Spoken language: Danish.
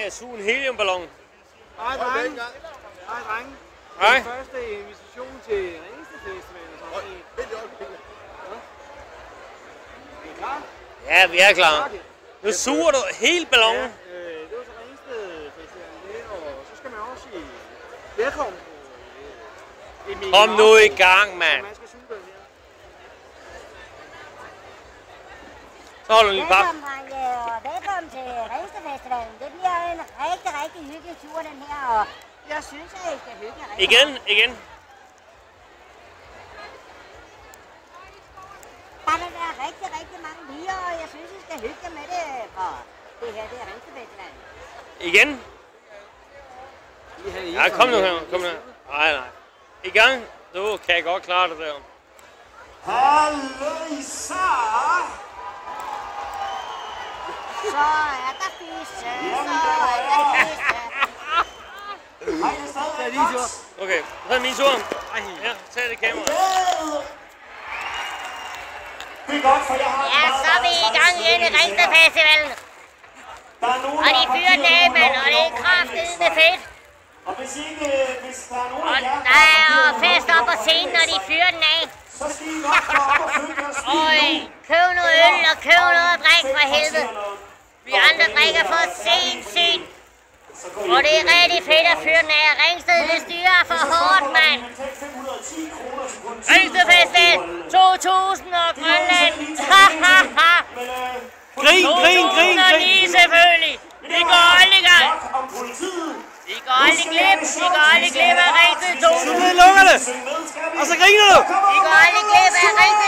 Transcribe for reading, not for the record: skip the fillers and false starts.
at suge en heliumballon. Hej, drenge. Hej, drenge. Hej. Den første invitation til Ringsted Festival. Det er klar? Ja, vi er klar. Nu suger du hele ballonen. Ja, det var til Ringsted Festival, og så skal man også sige velkommen. Kom nu i gang, mand. Man skal suge den her. Så holder du lige pap. Velkommen, drenge, og velkommen til Ringsted Festivalen. Det bliver en rigtig, rigtig hyggelig tur, den her, og jeg synes, at I skal hygge jer rigtig. Igen. Der vil være rigtig, rigtig mange piger, og jeg synes, I skal hygge jer med det, for det her, det er Ringsted Festivalen. Igen. Ja, kom nu her. Nej. I gang. Du kan jeg godt klare det der. Halløjsa! Så er der fisse, så er der fisse. Hej, det er stadigvæk godt. Okay, så er min tur. Ja, tag det kamera. Det er godt, for jeg har... Ja, så er vi i gang igen i Ringsted Festivalen. Og de fyrer den af, mand, og det er kraftedeme fedt. Og hvis der er nogen Og af jer, der er fest op på scenen, når de fyrer den af. så skal I nok gå op og følge os. Øj, køb noget øl og køb noget at drikke for helvede. Vi andre drikker for sindssygt. Og det er rigtig fedt at fyre den af. Ringsted, det styrer for hårdt, mand. Ringsted Festival 2000 og Grønland. Grin. 2009 selvfølgelig. Vi går aldrig i gang. Vi går aldrig glip af Ringsted 2000. Så lukker det. Og så griner du. Vi går aldrig glip af Ringsted